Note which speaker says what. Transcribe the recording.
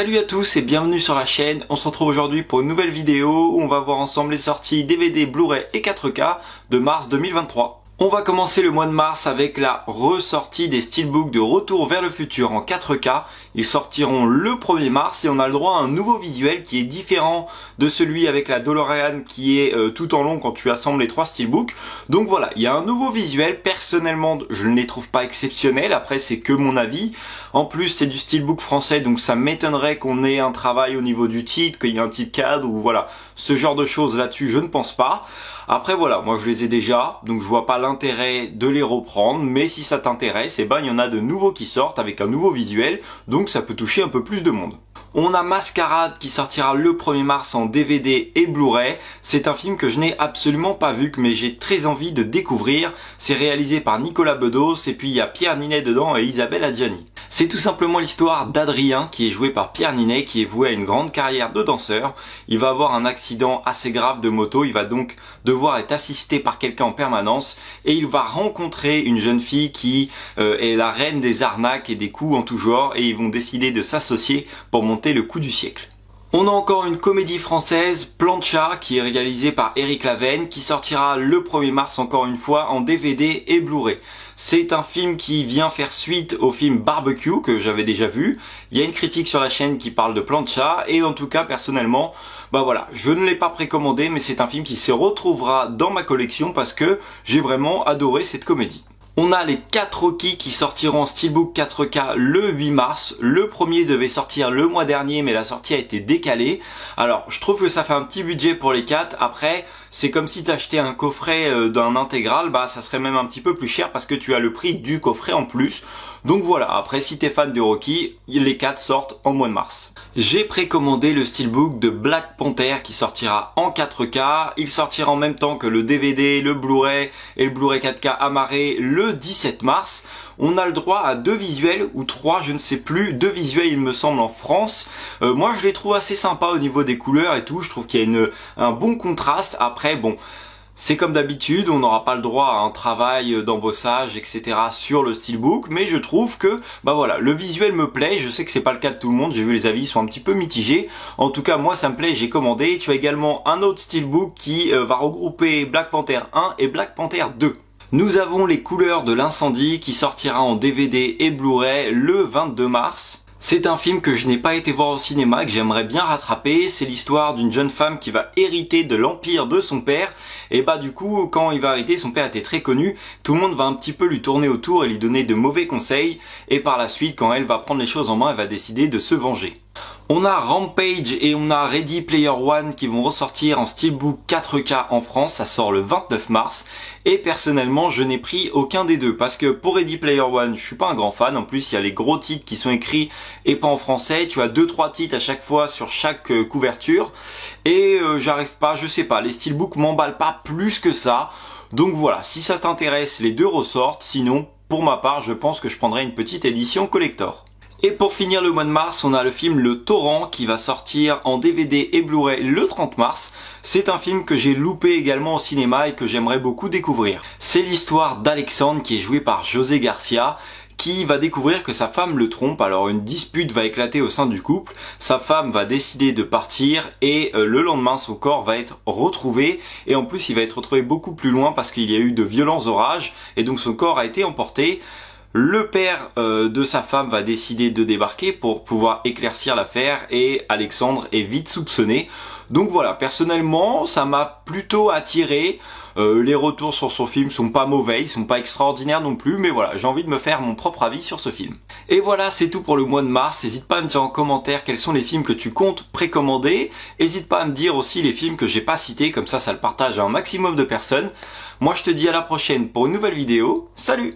Speaker 1: Salut à tous et bienvenue sur la chaîne. On se retrouve aujourd'hui pour une nouvelle vidéo où on va voir ensemble les sorties DVD, Blu-ray et 4K de mars 2023. On va commencer le mois de mars avec la ressortie des Steelbooks de Retour vers le futur en 4K. Ils sortiront le 1er mars et on a le droit à un nouveau visuel qui est différent de celui avec la DeLorean qui est tout en long quand tu assembles les trois Steelbooks. Donc voilà, il y a un nouveau visuel. Personnellement, je ne les trouve pas exceptionnels. Après, c'est que mon avis. En plus, c'est du Steelbook français, donc ça m'étonnerait qu'on ait un travail au niveau du titre, qu'il y ait un titre cadre ou voilà, ce genre de choses là-dessus, je ne pense pas. Après voilà, moi je les ai déjà, donc je vois pas l'intérêt de les reprendre, mais si ça t'intéresse, eh ben il y en a de nouveaux qui sortent avec un nouveau visuel, donc ça peut toucher un peu plus de monde. On a Mascarade qui sortira le 1er mars en DVD et Blu-ray. C'est un film que je n'ai absolument pas vu, mais j'ai très envie de découvrir. C'est réalisé par Nicolas Bedos et puis il y a Pierre Ninet dedans et Isabelle Adjani. C'est tout simplement l'histoire d'Adrien qui est joué par Pierre Ninet qui est voué à une grande carrière de danseur. Il va avoir un accident assez grave de moto, il va donc devoir être assisté par quelqu'un en permanence et il va rencontrer une jeune fille qui est la reine des arnaques et des coups en tout genre et ils vont décider de s'associer pour monter le coup du siècle. On a encore une comédie française, Plancha, qui est réalisée par Éric Laven, qui sortira le 1er mars encore une fois en DVD et Blu-ray. C'est un film qui vient faire suite au film Barbecue que j'avais déjà vu. Il y a une critique sur la chaîne qui parle de Plancha et en tout cas personnellement, bah voilà, je ne l'ai pas précommandé mais c'est un film qui se retrouvera dans ma collection parce que j'ai vraiment adoré cette comédie. On a les 4 Rocky qui sortiront en Steelbook 4K le 8 mars. Le premier devait sortir le mois dernier mais la sortie a été décalée. Alors je trouve que ça fait un petit budget pour les 4. Après c'est comme si tu achetais un coffret d'un intégral, bah ça serait même un petit peu plus cher parce que tu as le prix du coffret en plus. Donc voilà, après si t'es fan de Rocky, les 4 sortent en mois de mars. J'ai précommandé le Steelbook de Black Panther qui sortira en 4K. Il sortira en même temps que le DVD, le Blu-ray et le Blu-ray 4K amarré le 17 mars. On a le droit à 2 visuels ou 3, je ne sais plus, 2 visuels il me semble en France. Moi je les trouve assez sympas au niveau des couleurs et tout, je trouve qu'il y a un bon contraste. Après bon, c'est comme d'habitude, on n'aura pas le droit à un travail d'embossage, etc. sur le Steelbook, mais je trouve que, bah voilà, le visuel me plaît, je sais que c'est pas le cas de tout le monde, j'ai vu les avis, ils sont un petit peu mitigés. En tout cas, moi ça me plaît, j'ai commandé. Tu as également un autre Steelbook qui va regrouper Black Panther 1 et Black Panther 2. Nous avons les couleurs de l'incendie qui sortira en DVD et Blu-ray le 22 mars. C'est un film que je n'ai pas été voir au cinéma, que j'aimerais bien rattraper. C'est l'histoire d'une jeune femme qui va hériter de l'empire de son père. Et bah du coup, quand il va hériter, son père était très connu. Tout le monde va un petit peu lui tourner autour et lui donner de mauvais conseils. Et par la suite, quand elle va prendre les choses en main, elle va décider de se venger. On a Rampage et on a Ready Player One qui vont ressortir en Steelbook 4K en France, ça sort le 29 mars. Et personnellement, je n'ai pris aucun des deux parce que pour Ready Player One, je suis pas un grand fan. En plus, il y a les gros titres qui sont écrits et pas en français. Tu as 2-3 titres à chaque fois sur chaque couverture. Et j'arrive pas, je sais pas, les Steelbooks m'emballent pas plus que ça. Donc voilà, si ça t'intéresse, les deux ressortent. Sinon, pour ma part, je pense que je prendrai une petite édition collector. Et pour finir le mois de mars, on a le film Le Torrent qui va sortir en DVD et Blu-ray le 30 mars. C'est un film que j'ai loupé également au cinéma et que j'aimerais beaucoup découvrir. C'est l'histoire d'Alexandre qui est joué par José Garcia, qui va découvrir que sa femme le trompe. Alors une dispute va éclater au sein du couple, sa femme va décider de partir et le lendemain son corps va être retrouvé et en plus il va être retrouvé beaucoup plus loin parce qu'il y a eu de violents orages et donc son corps a été emporté. Le père de sa femme va décider de débarquer pour pouvoir éclaircir l'affaire et Alexandre est vite soupçonné. Donc voilà, personnellement ça m'a plutôt attiré. Les retours sur son film sont pas mauvais, ils sont pas extraordinaires non plus, mais voilà, j'ai envie de me faire mon propre avis sur ce film. Et voilà, c'est tout pour le mois de mars. N'hésite pas à me dire en commentaire quels sont les films que tu comptes précommander. N'hésite pas à me dire aussi les films que j'ai pas cités, comme ça le partage à un maximum de personnes. Moi je te dis à la prochaine pour une nouvelle vidéo. Salut!